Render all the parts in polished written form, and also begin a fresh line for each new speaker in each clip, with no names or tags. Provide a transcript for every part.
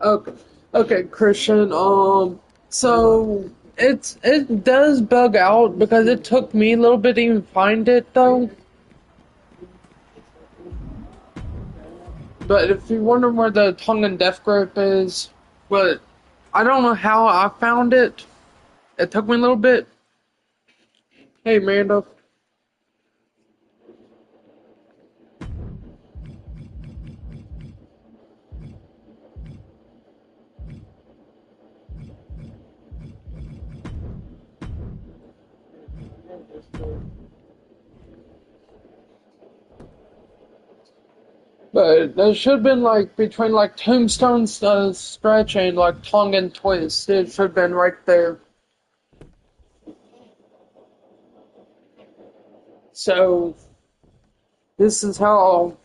Okay, okay, Christian. So it does bug out because it took me a little bit to even find it though. But if you wonder where the Tongan death grip is, but I don't know how I found it. It took me a little bit. Hey, Amanda. But there should have been like between like Tombstone's stretch and like Tongan twist. It should have been right there. So this is how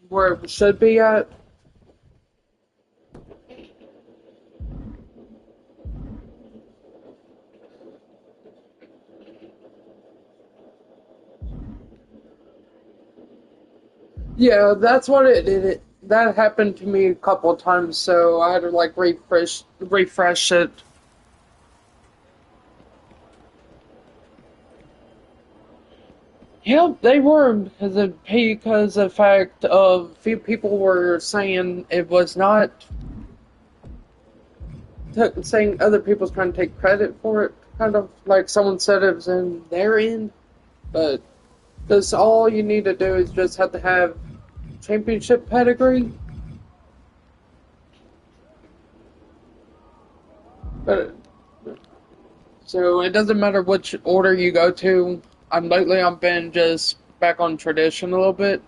where it should be at. Yeah, that's what it did. That happened to me a couple of times, so I had to like refresh it. Yep, they were because the fact of few people were saying it was not saying other people's trying to take credit for it, kind of like someone said it was in their end, but this all you need to do is just have to have championship pedigree. But so it doesn't matter which order you go to. I've been just back on tradition a little bit.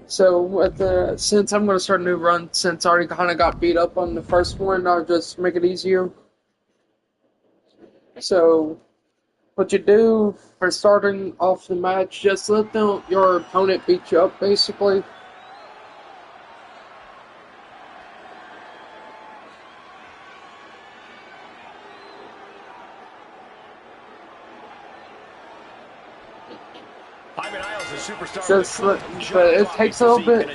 So since I'm gonna start a new run, since I already kind of got beat up on the first one, I'll just make it easier. So what you do for starting off the match, just let your opponent beat you up, basically. Just, but it takes a little bit.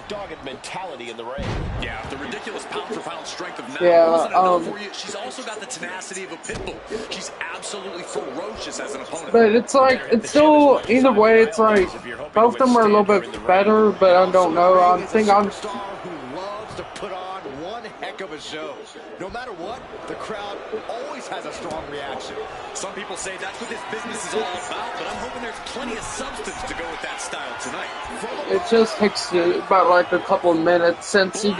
Yeah, the ridiculous pound for pound strength of Niall
Yeah,
wasn't enough for you. She's also got the tenacity of a pit bull. She's absolutely ferocious as an opponent.
But it's like, it's still, either way, it's like, both of them are a little bit better, but I don't know. I think I'm.
Who loves to put on one heck of a show. No matter what, the crowd always has a strong reaction. Some people say that's what this business is all about, but I'm hoping there's plenty of substance to go with that style tonight.
It just takes about like a couple of minutes. Since I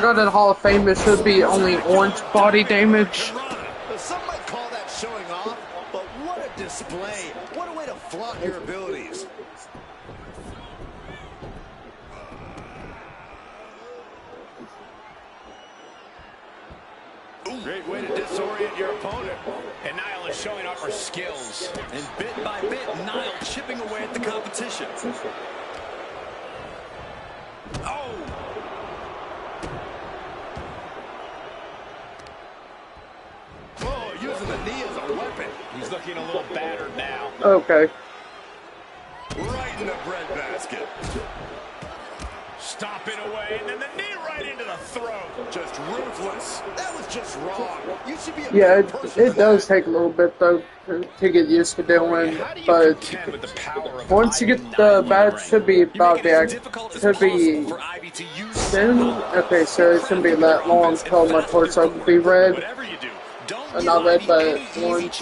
got in Hall of Fame, it should be only orange body damage.
Some might call that showing off, but what a display. What a way to flaunt your abilities. Great way to disorient your opponent. And Niall is showing off her skills. And bit by bit, Niall chipping away at the competition. Oh! Oh, using the knee as a weapon. He's looking a little battered now.
Okay.
Right in the breadbasket. Stomping away, and then the knee right into the throat. Just ruthless. That was just wrong. You should be
it does take a little bit though to get used to doing, but once you get the badge, should be about should be soon. Okay, so it shouldn't be that long until my torso will be red. Not red, but orange.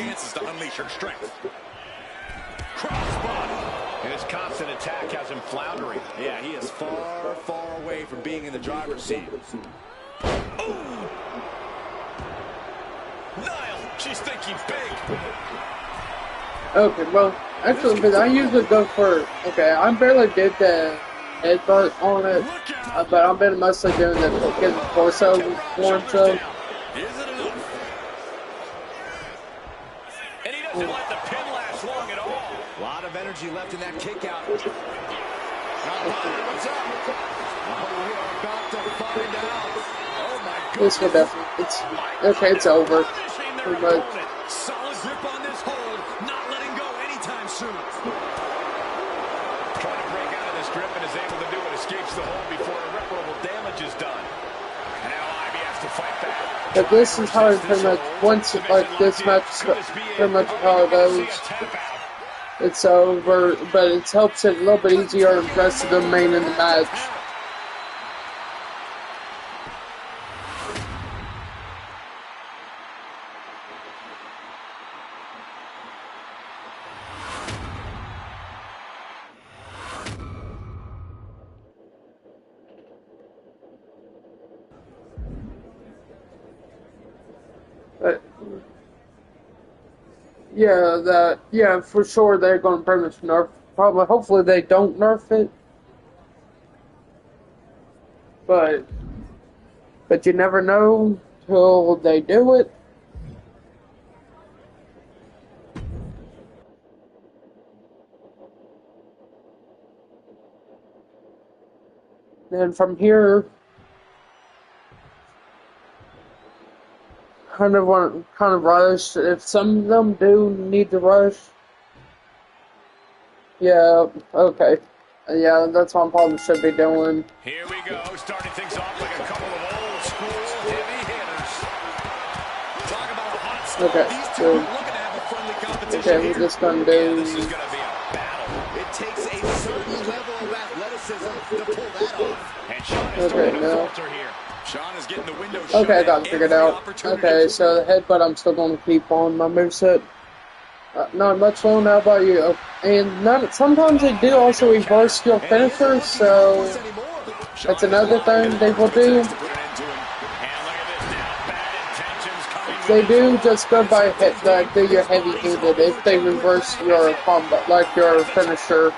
And his constant attack has him floundering. Yeah, he is far, far away from being in the driver's seat. Ooh. Niall, she's thinking big.
Okay, well, actually, but I usually go for, okay, I barely did the headbutt on it, but I've been mostly doing the getting the torso one, so.
Is it enough? And he doesn't let the pin last long at all. A lot of energy left in that kick out. What's up? Oh, we are about to find out. Oh my goodness.
This will definitely, it's over. Pretty much.
Solid grip on this hold, not letting go anytime soon. Trying to break out of this grip and is able to do it. Escapes the hold before irreparable damage is done. And now Ivy has to fight back.
But this is how it pretty much, once, like, this match is pretty much how it goes. It's over, but it helps it a little bit easier and the rest of the main in the match. But yeah, for sure they're going to pretty much nerf. Probably, hopefully they don't nerf it. But you never know till they do it. Then from here, kind of rush. If some of them do need to rush, yeah, okay, yeah, that's what I probably should be doing.
Here we go, starting things off like a couple of old school heavy hitters. Talk about a hot start.
Okay,
These two
so
are looking to have a friendly competition.
okay, we're just gonna do.
Yeah, this is gonna be a battle. It takes a certain level of athleticism to pull that off. And Sean is throwing a falter here. Sean is getting the window shut.
Okay, I got it figured out. Okay, so the headbutt I'm still going to keep on my moveset. Not much long. How about you? And sometimes they do also reverse your finisher, so that's another thing they will do. They do just go by do your heavy-handed if they reverse your combo, like your finisher.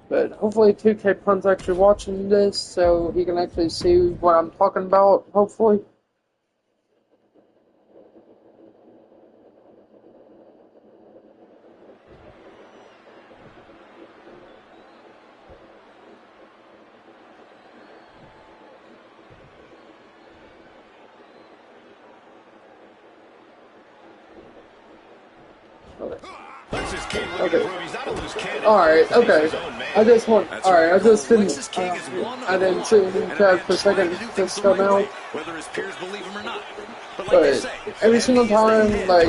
But hopefully 2K Pun's actually watching this, so he can actually see what I'm talking about, hopefully. Okay. Alright, okay. I just didn't, I didn't see him for a second just come out. But every single time, like,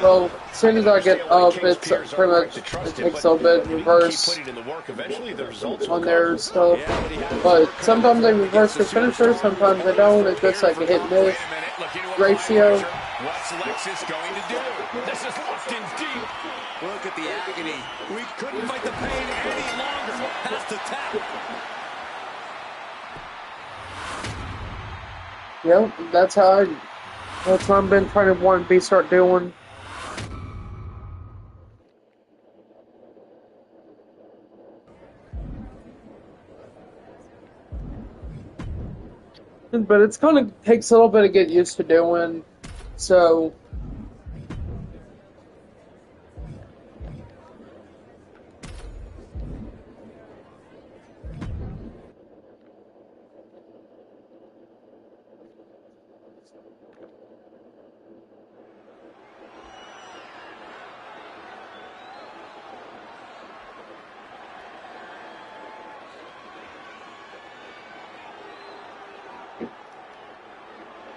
well, as soon as I get up, it's pretty much, it takes a little bit reverse on their stuff. But sometimes they reverse their finisher, sometimes they don't. It's just like a hit and miss ratio.
What's Lexus going to do? This is locked in deep. Look at the agony. We couldn't fight the pain any longer. Has to tap.
Yep, that's what I've been trying to start doing. But it's kind of takes a little bit to get used to doing, so.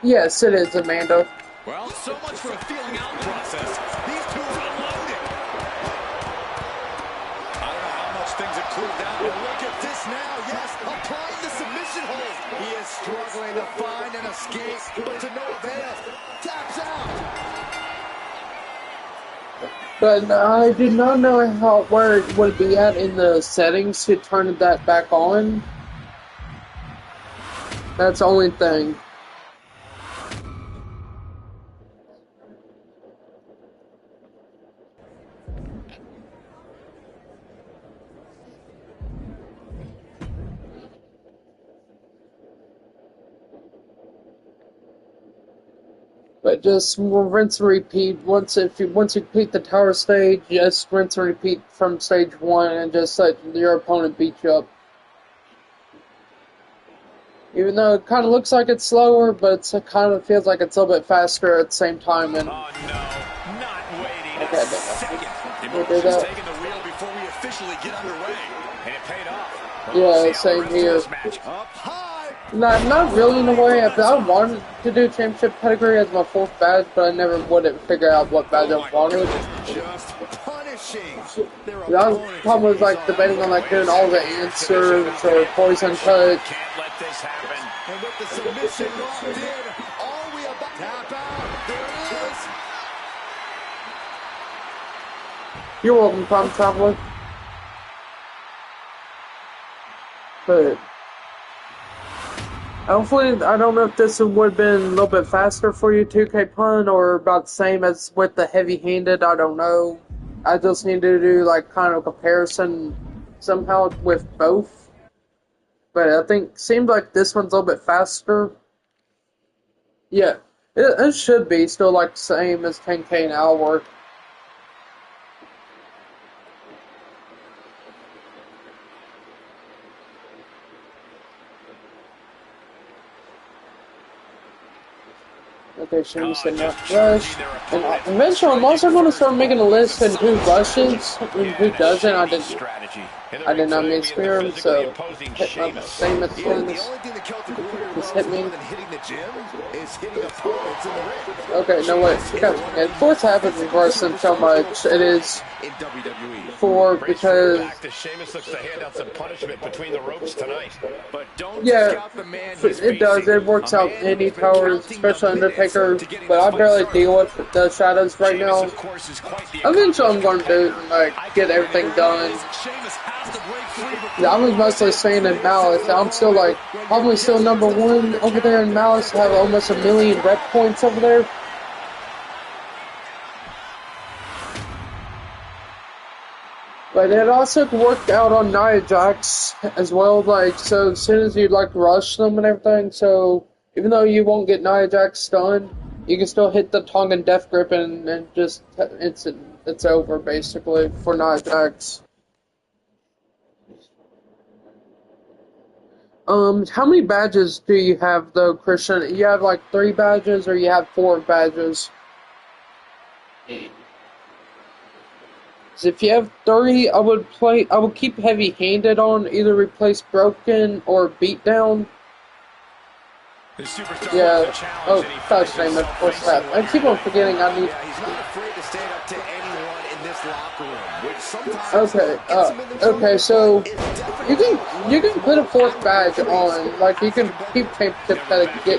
Yes, it is, Amanda.
Well, so much for a feeling out process. These two are unloaded. I don't know how much things have cool down. And look at this now. Yes, applying the submission hold. He is struggling to find an escape, but to no avail. Taps out.
But I did not know where it would be at in the settings to turn that back on. That's the only thing. But just rinse and repeat. Once you complete the tower stage, just rinse and repeat from stage 1 and just let your opponent beat you up. Even though it kind of looks like it's slower, but it kind of feels like it's a little bit faster at the same time. And
oh no, not waiting
okay,
a second.
We'll do that.
Taking the wheel before we officially get underway, and it paid off.
Yeah, same here.
Up high.
Not really in a way. I wanted to do championship pedigree as my 4th badge, but I never would figure out what badge I wanted.
Just punishing.
The problem was like debating on like doing all the answers or poison cut.
Can't let this happen. And with the submission locked in, are we about to tap out? There it is.
You're welcome, Time Traveler. But hopefully, I don't know if this would have been a little bit faster for you, 2K Pun, or about the same as with the heavy-handed. I don't know. I just need to do like kind of comparison somehow with both. But I think seems like this one's a little bit faster. Yeah, it should be still like the same as 10K an hour. Okay, Shane said not rush. And eventually, I'm also going to start making a list of who rushes and who doesn't. I did not miss him, so hit my famous ones. Just hit me. Okay, no wait. And 4's happened reverse him so much. It is 4 because yeah, it does. It works out any towers, especially Undertaker. But I barely deal with the shadows right now. Eventually, I'm going to do like get everything done. Yeah, I was mostly saying in Malice. I'm still like probably still number 1 over there in Malice. I have almost 1 million rep points over there. But it also can work out on Nia Jax as well, like, so as soon as you, like, rush them and everything, so even though you won't get Nia Jax stunned, you can still hit the Tongan Death Grip and just, it's over, basically, for Nia Jax. How many badges do you have, though, Christian? You have, like, 3 badges, or you have 4 badges? If you have 30, I would keep heavy-handed on, either replace broken or beatdown. Yeah. Oh, touch name, of course that. I keep on forgetting I need. Okay, so you can put a 4th badge on, like you can keep championship pedigree.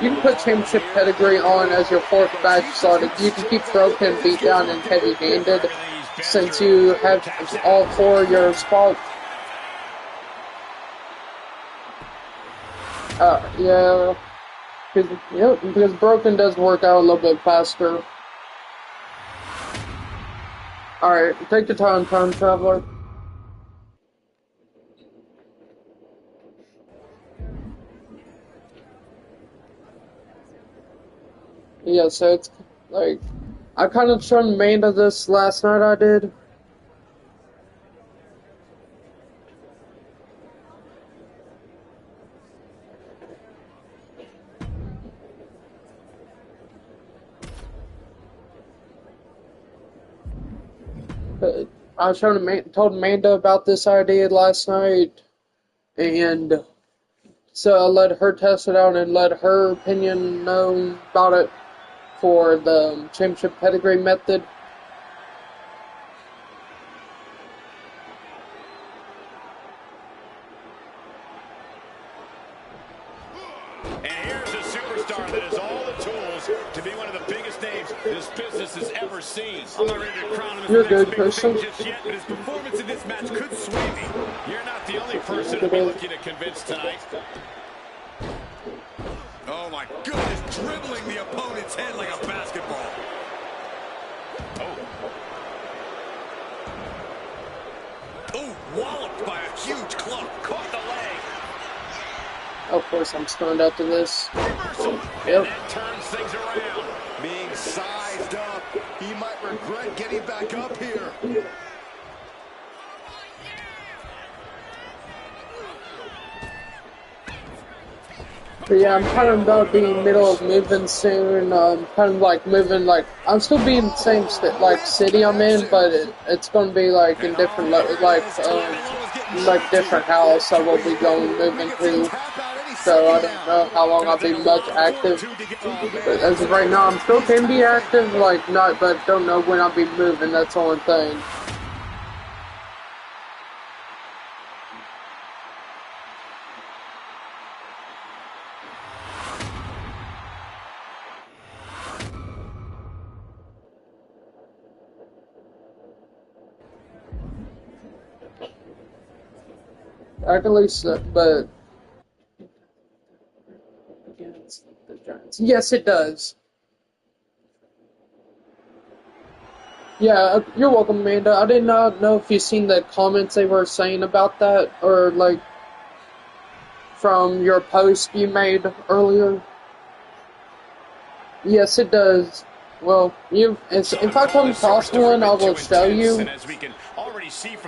You can put championship pedigree on as your 4th badge started. You can keep broken, beatdown, and heavy-handed. Since you have all 4 of your spots. Yeah. Because broken does work out a little bit faster. Alright, take your time, Time Traveler. Yeah, so it's like I kind of turned Amanda this last night. I did. But I told Amanda about this idea last night, and so I let her test it out and let her opinion know about it for the championship pedigree method.
And here's a superstar that has all the tools to be one of the biggest names this business has ever seen. I'm not ready to crown him as the next big thing just yet, but his performance in this match could sway me. You're not the only person to be looking to convince tonight. Oh my goodness, dribbling the opponent's head like a basketball. Oh, walloped by a huge club. Caught the leg.
Of course, I'm stunned after this.
Reversal.
Yep.
And that turns things around. Being sized up, he might regret getting back up here.
But yeah, I'm kind of about being middle of moving soon. Kind of like moving, like I'm still being the same city I'm in, but it's gonna be like in different like different house I will be moving to. So I don't know how long I'll be much active. But as of right now, I'm still can be active, but don't know when I'll be moving. That's the only thing. I can at least, but against the Giants. Yes, it does. Yeah, you're welcome, Amanda. I did not know if you seen the comments they were saying about that, or like from your post you made earlier. Yes, it does. Well, if I come across one, I will show you.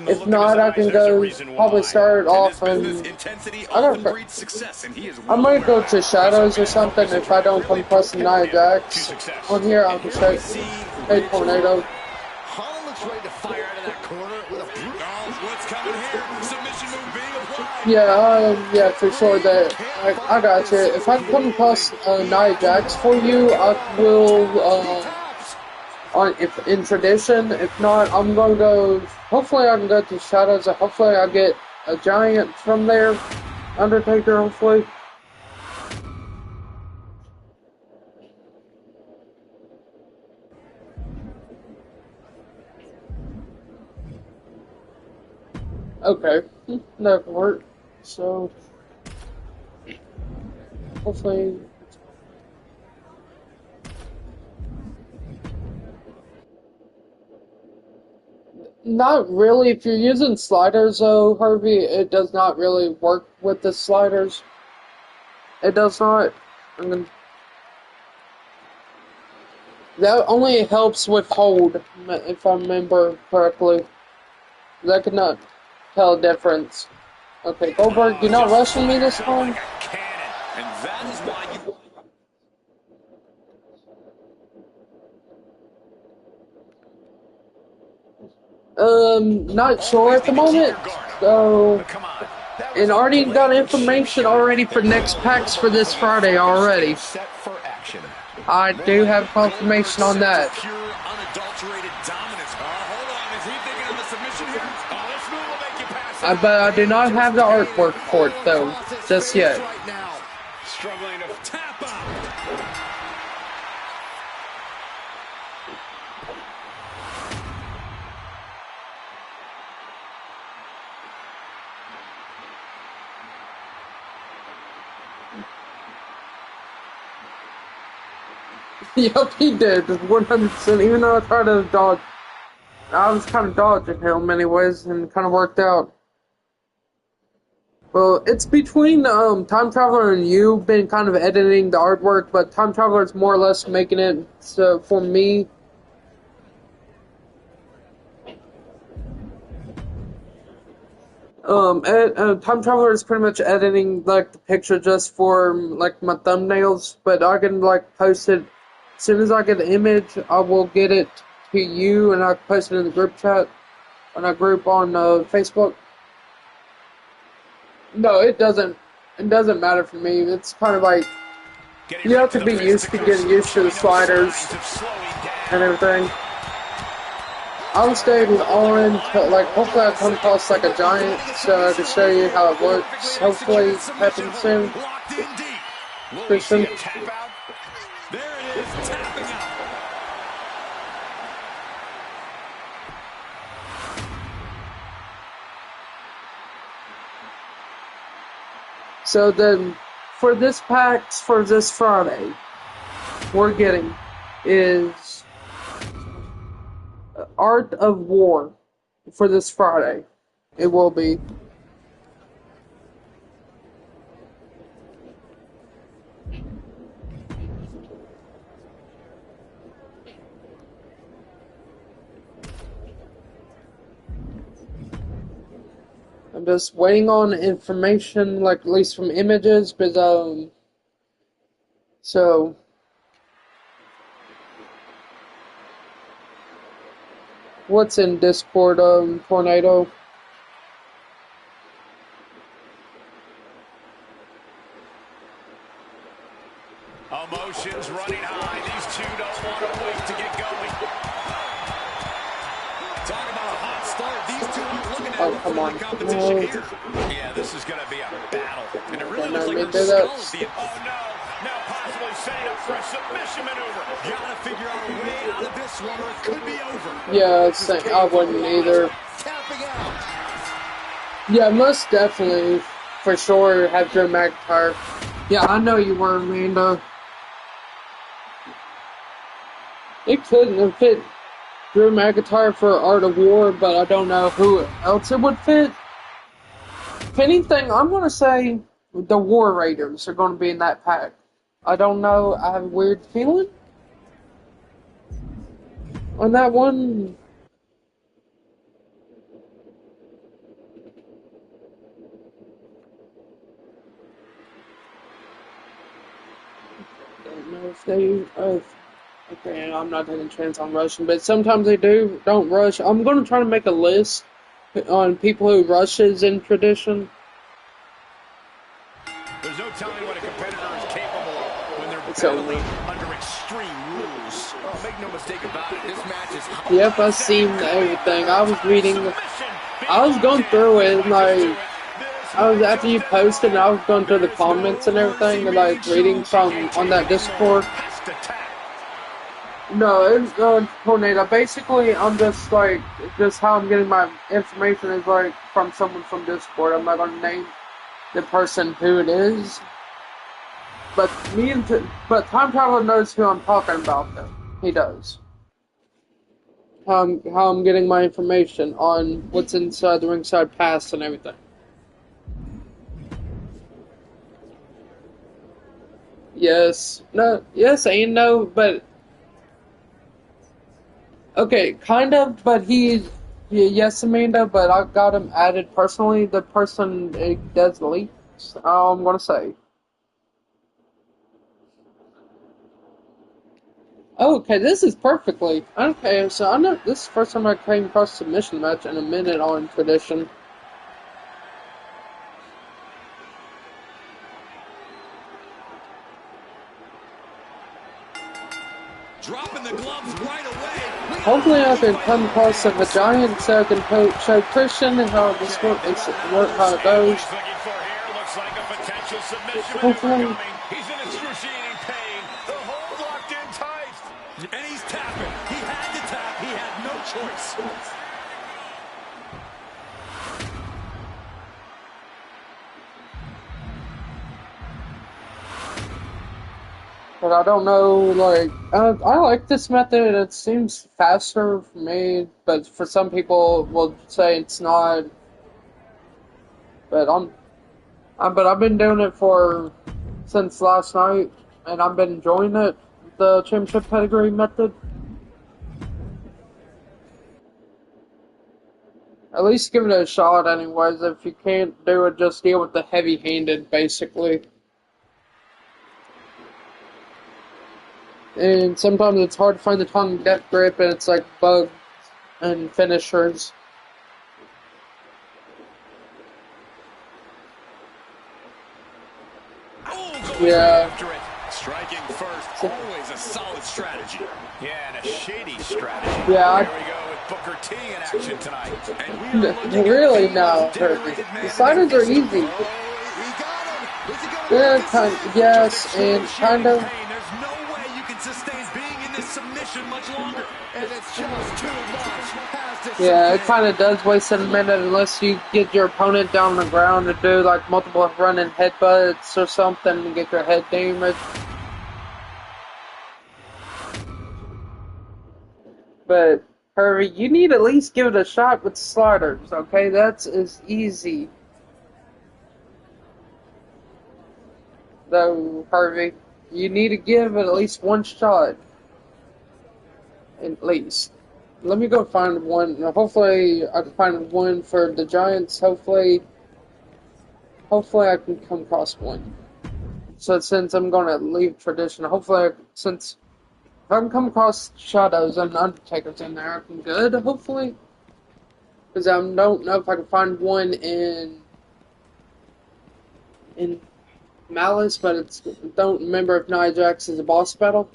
If not, I can go probably start off and I might go to Shadows or something if I don't come across the Nia Jax on here. I'll just show you. Hey, Tornado.
Holland looks ready to fire out of that corner with a brute. What's coming here? Submission move being applied.
Yeah, for sure. That I got you. If I come across Nia Jax for you, I will. If in tradition, if not, I'm gonna go. Hopefully, I can go to Shadows. Hopefully, I get a Giant from there. Undertaker, hopefully. Okay, that can work. So, hopefully. Not really. If you're using sliders, though, Harvey, it does not really work with the sliders. It does not. That only helps with hold, if I remember correctly. That could not tell a difference. Okay, Goldberg, you're not rushing me this time? Not sure at the moment. So, and already got information already for next packs for this Friday already. I do have confirmation on that. But I do not have the artwork for it though, just yet.
Struggling to tap out.
Yep, he did, 100%, even though I tried to dodge. I was kind of dodging him anyways, and kind of worked out. Well, it's between Time Traveler and you been kind of editing the artwork, but Time Traveler is more or less making it so for me. Time Traveler is pretty much editing like the picture just for like my thumbnails, but I can like post it as soon as I get the image. I will get it to you, and I post it in the group chat on our group on Facebook. No, it doesn't. It doesn't matter for me. It's kind of like you have to be used to getting used to the sliders and everything. I'll stay on like hopefully I come across like a Giant so I can show you how it works. Hopefully it happens soon.
Will we see
Christian.
a tap out? There it is, tapping out.
So then, for this packs for this Friday, we're getting is Art of War for this Friday. It will be. I'm just waiting on information, like at least from images, but so what's in Discord, Tornado?
Emotions running high. These two don't want to wait to get going. Talk about a hot start. These two aren't looking at
Come on.
competition here. Yeah, this is going to be a battle. And it really looks like the skulls. Oh, no. Now possibly setting up for a submission maneuver. Got to figure out a way out of this one or it could be over.
Yeah, I wouldn't either.
Tapping out.
Yeah, most definitely, for sure, have Drew McIntyre. Yeah, I know you were, Amanda. It couldn't have fit Drew McIntyre for Art of War, but I don't know who else it would fit. If anything, I'm going to say the War Raiders are going to be in that pack. I don't know. I have a weird feeling on that one. Don't know if they... okay, I'm not taking a chance on rushing, but sometimes they don't rush. I'm going to try to make a list on people who rushes in tradition.
There's no telling what a competitor is capable of when they're battling under extreme rules. Oh, make no mistake about it, this match is...
Yep, I've seen everything. I was reading... I was going through it, like... after you posted, I was going through the comments and everything, and, like, reading from on that Discord. No, it's Tornado. Basically, I'm just, like... just how I'm getting my information is, like, from someone from Discord. I'm not going to name the person who it is, but Time Traveler knows who I'm talking about, though. He does. How I'm getting my information on what's inside the ringside pass and everything. Yes, no, yes and no, but okay, kind of, but yes, Amanda, but I got him added personally. The person does leaks. I'm gonna say. Okay, this is perfectly okay. So I know this is the first time I came across a submission match in a minute on Tradition.
Dropping the gloves right away.
Hopefully I can come across a giant so I can show Christian how this works, how it goes. Hopefully.
He's in excruciating pain. The hold locked in tight. And he's tapping. He had to tap. He had no choice.
But I don't know, like, I like this method. It seems faster for me, but for some people will say it's not. But I've been doing it since last night, and I've been enjoying it. The championship pedigree method. At least give it a shot, anyways. If you can't do it, just deal with the heavy-handed, basically. And sometimes it's hard to find the tongue death grip, and it's like bugs and finishers. Yeah.
Striking first, always a solid strategy. Yeah, and a shady strategy.
Yeah.
Here we go with Booker T in action tonight.
And really, no. The signings are easy. Yeah, kind of, yes, and kind of.
There's no way you can sustain being in this submission much longer. And it's just too much.
Yeah, it kind of does waste a minute unless you get your opponent down on the ground and do like multiple running headbutts or something and get your head damaged. But, Harvey, you need to at least give it a shot with sliders, okay? That's as easy. Though, Harvey, you need to give it at least one shot. At least. Let me go find one. Hopefully, I can find one for the Giants. Hopefully I can come across one. So, since I'm going to leave tradition, hopefully, since if I can come across Shadows and Undertakers in there, I'm good, hopefully. Because I don't know if I can find one in Malice, but I don't remember if Nia Jax is a boss battle.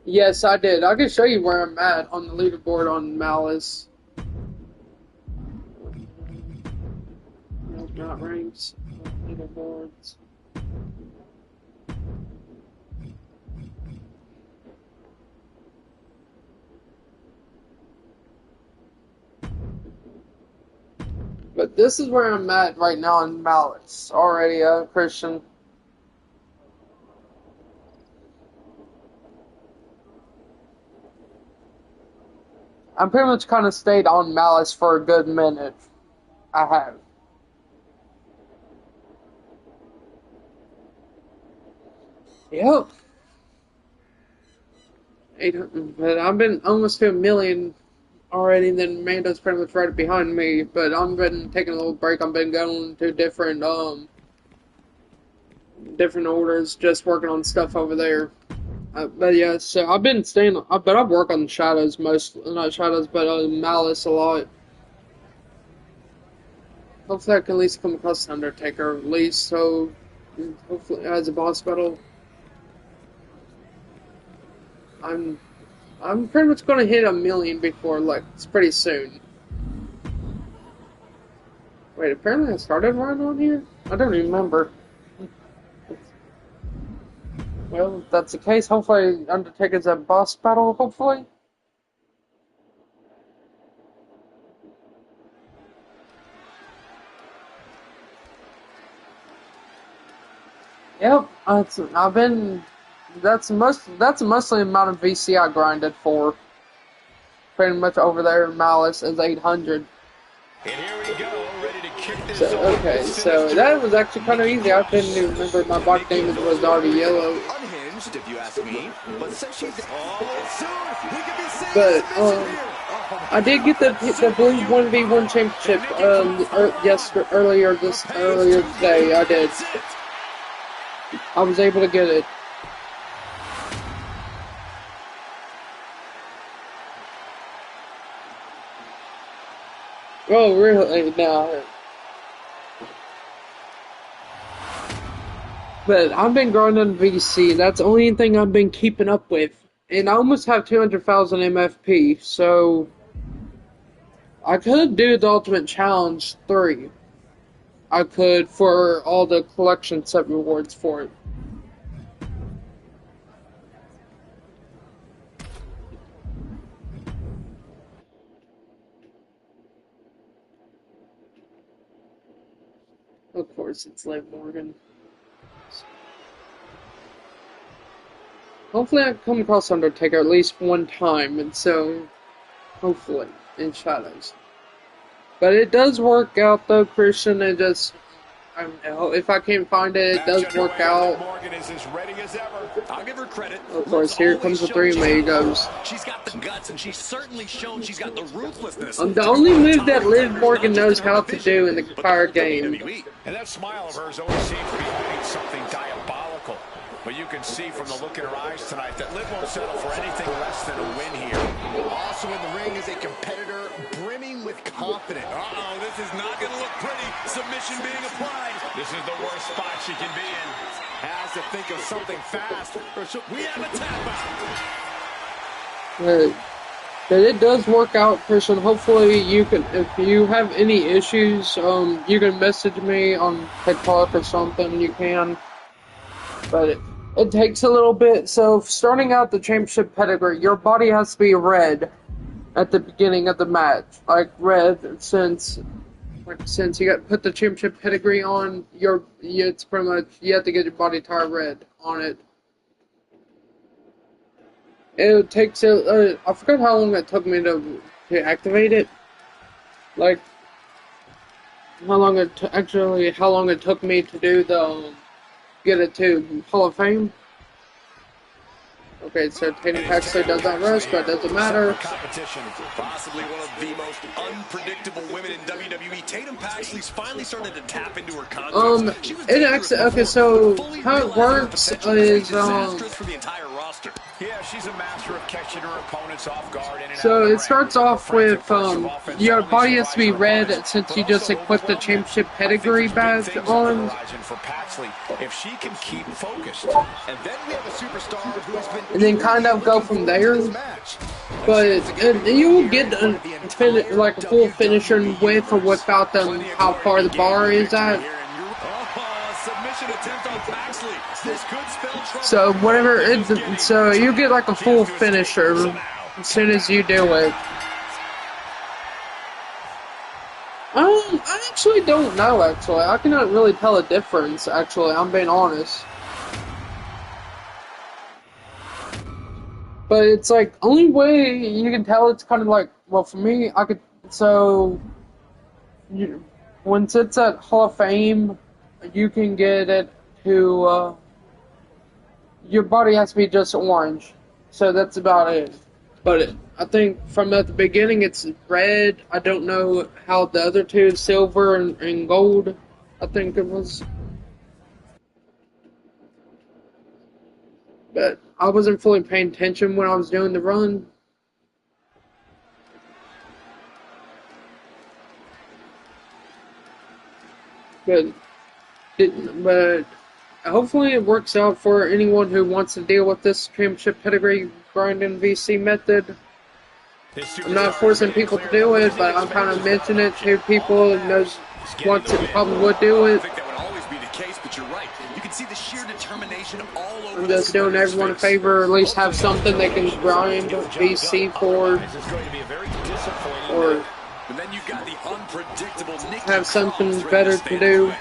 Yes, I did. I can show you where I'm at on the leaderboard on Malice. No, not ranks. Leaderboards. But this is where I'm at right now on Malice. Already, Christian. I'm pretty much kind of stayed on Malice for a good minute. I have. Yep. 800, but I've been almost to 1,000,000 already, and then Amanda's pretty much right behind me, but I've been taking a little break. I've been going to different orders, just working on stuff over there. But yeah, so I've been staying, but I work on Shadows not Shadows, but Malice a lot. Hopefully I can at least come across the Undertaker, at least, so hopefully as a boss battle. I'm pretty much gonna hit 1,000,000 before, like, it's pretty soon. Wait, apparently I started right on here? I don't remember. Well, if that's the case, hopefully Undertaker's a boss battle, hopefully. Yep, that's mostly the amount of VC I grinded for. Pretty much over there in Malice is 800.
And here we go, ready to kick this
So, okay, so that was actually kind of easy. I didn't even remember my body damage was already yellow.
Unhinged, if you ask me. But since she's soon, we could be seeing
But I did get the blue 1v1 championship earlier today. I did. I was able to get it. Oh, really? No. But I've been grinding VC. That's the only thing I've been keeping up with. And I almost have 200,000 MFP, so I could do the Ultimate Challenge 3. I could for all the collection set rewards for it. Of course, it's Liv Morgan. Hopefully I come across Undertaker at least one time, and so, hopefully, in Shadows. But it does work out, though, Christian. It just, if I can't find it, it does work out.
Morgan is as ready as ever. I'll give her credit.
Of course, here comes the three amigos.
She's got the guts, and she's certainly shown she's got the ruthlessness.
The only move that Liv Morgan knows how to do in the entire game.
And that smile of hers always seems to be hiding something diabolical. But you can see from the look in her eyes tonight that Liv won't settle for anything less than a win here. Also in the ring is a competitor brimming with confidence. Uh-oh, this is not going to look pretty. Submission being applied. This is the worst spot she can be in. Has to think of something fast. We have a tap out.
But it does work out, Christian. Hopefully you can, if you have any issues, you can message me on TikTok or something, you can. But it takes a little bit. So starting out the championship pedigree, your body has to be red at the beginning of the match. Like red, since you got put the championship pedigree on, it's pretty much, you have to get your body tire red on it. It takes I forgot how long it took me to activate it. Like how long it took me to do the get it to Hall of Fame. Okay, so Tatum Paxley does not rest, but it doesn't matter.
Competition, possibly one of the most unpredictable women in WWE. Tatum Paxley's finally started to tap into her confidence.
Okay, so how it works is
for the entire roster. Yeah, she's a master of catching her opponents off guard.
So it starts off with your body has to be red since you just equipped the championship pedigree badge on.
For Paxley, if she can keep focused, and then we have a superstar who has been,
and then kind of go from there. But you will get like a full finisher with or without them how far the bar is at. So whatever so you get like a full finisher as soon as you do it. I actually don't know, actually. I cannot really tell a difference, actually. I'm being honest. But it's like, only way you can tell it's kind of like, well, for me, once it's at Hall of Fame, you can get it to, your body has to be just orange. So that's about it. But I think from at the beginning it's red. I don't know how the other two, silver and gold, I think it was. But I wasn't fully paying attention when I was doing the run. But hopefully it works out for anyone who wants to deal with this championship pedigree grinding VC method. I'm not forcing people to do it, but I'm kind of mentioning it to people who knows what probably would do it. I'm just doing everyone a favor, at least have something they can grind VC for, or have something better to do.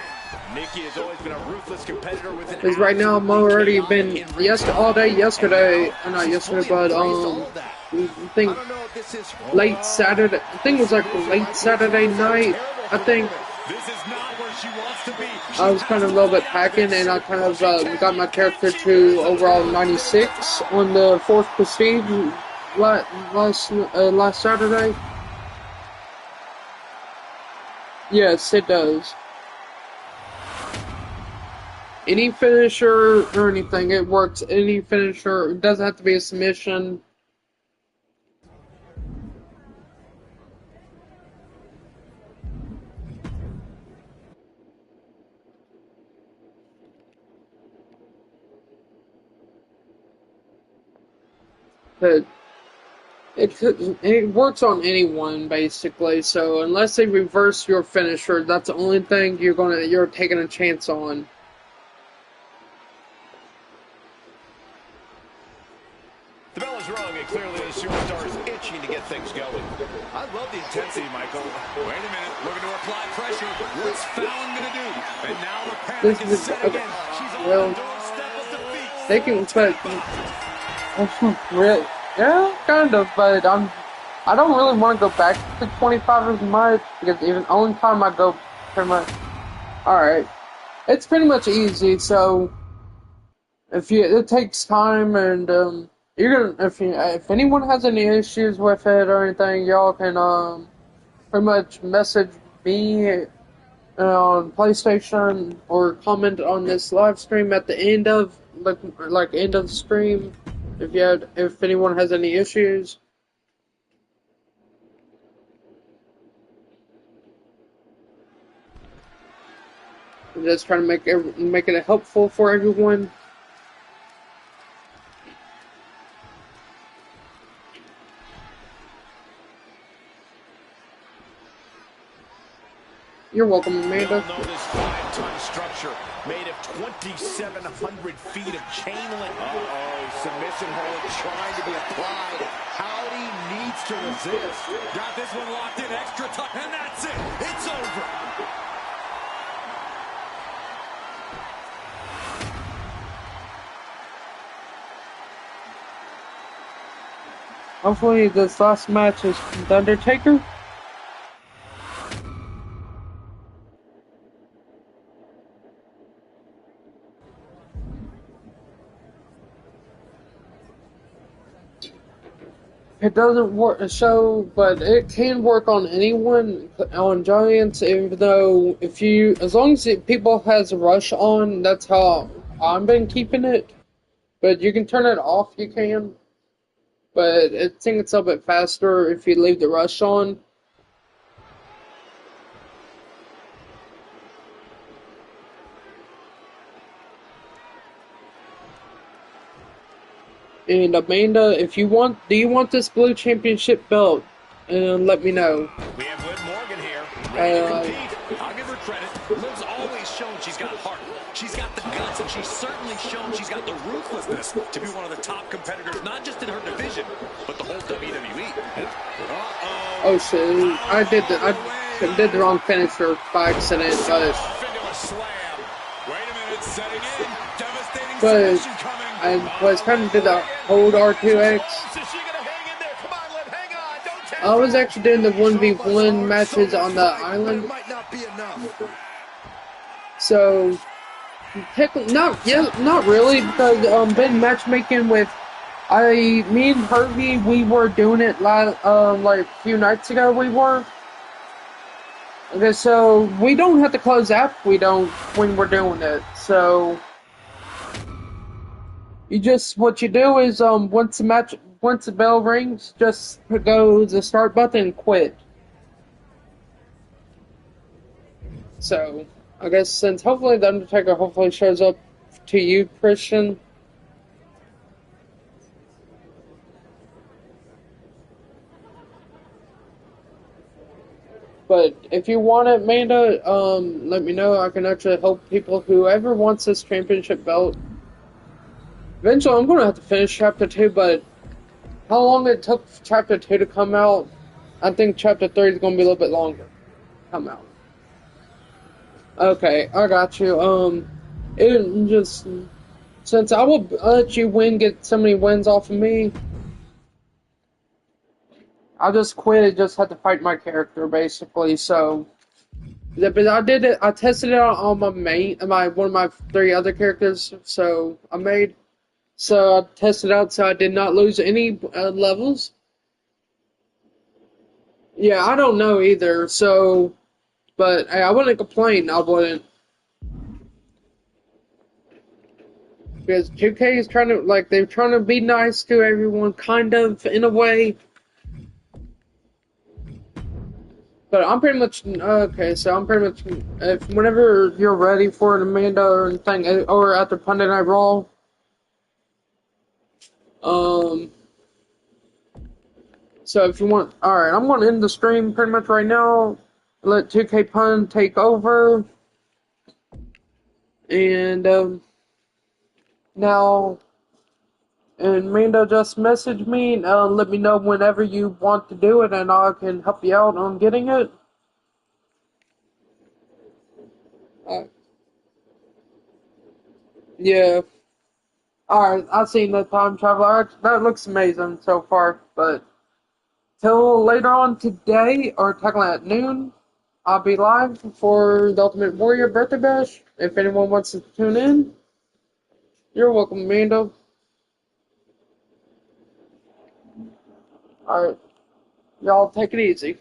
Because right now I'm already been all day yesterday, not yesterday, but I think late Saturday. I think it was like late Saturday night. I think I was kind of a little bit packing, and I kind of got my character to overall 96 on the 4th Prestige last Saturday. Yes, it does. Any finisher or anything, it works. Any finisher, it doesn't have to be a submission. But it works on anyone basically. So unless they reverse your finisher, that's the only thing you're taking a chance on.
The bell is rung, and clearly the superstar is itching to get things going. I love the intensity, Michael. Wait a minute, looking to apply pressure. What's Fallon gonna do? And now the panic is set again. She's on the doorstep of defeat.
They can, but really, yeah, kind of. But I don't really want to go back to 25 as much because even only time I go pretty much. All right, it's pretty much easy. So it takes time and if anyone has any issues with it or anything, y'all can pretty much message me on PlayStation or comment on this live stream at the end of end of the stream if anyone has any issues. I'm just trying to make it helpful for everyone. You're welcome, Amanda.
You'll know this 5-ton structure made of 2,700 feet of chain link. Submission hold trying to be applied. Howdy needs to resist. Got this one locked in, extra time, and that's it. It's over.
Hopefully this last match is The Undertaker. It doesn't work but it can work on anyone, on Giants, even though as long as people has a rush on, that's how I've been keeping it. But you can turn it off, you can. But I think it's a bit faster if you leave the rush on. And Amanda, do you want this blue championship belt? And let me know.
We have Liv Morgan here, ready to compete. I'll give her credit. Liv's always shown she's got heart. She's got the guts, and she's certainly shown she's got the ruthlessness to be one of the top competitors, not just in her division, but the whole WWE.
Oh shit! I did the wrong finisher by accident, but I was kind of did the hold R2X. I was actually doing the 1v1 matches on the island. So, not really, because been matchmaking with me and Harvey, we were doing it like a few nights ago. We were. Okay, so we don't have to close out. When we're doing it. So what you do is once the bell rings, just go the start button and quit. So I guess since hopefully the Undertaker shows up to you, Christian. But if you want it, Amanda, let me know. I can actually help people, whoever wants this championship belt. Eventually, I'm going to have to finish Chapter 2, but how long it took Chapter 2 to come out, I think Chapter 3 is going to be a little bit longer to come out. Okay, I got you. Since I will let you get so many wins off of me, I'll just quit. Just have to fight my character, basically. So, but I did it. I tested it out on one of my 3 other characters. So I tested out, so I did not lose any levels. Yeah, I don't know either. So, but I wouldn't complain. I wouldn't. Because 2K is they're trying to be nice to everyone, kind of, in a way. But I'm pretty much, okay, so I'm pretty much, whenever you're ready for an Amanda or anything, or after Monday Night Raw, so if you want, alright, I'm going to end the stream pretty much right now, let 2K Pun take over, and, now, and Amanda just message me, and let me know whenever you want to do it, and I can help you out on getting it. Yeah. Alright, I've seen the Time Traveler. That looks amazing so far, but till later on today, or technically at noon, I'll be live for the Ultimate Warrior Birthday Bash. If anyone wants to tune in, you're welcome, Amanda. Alright, y'all take it easy.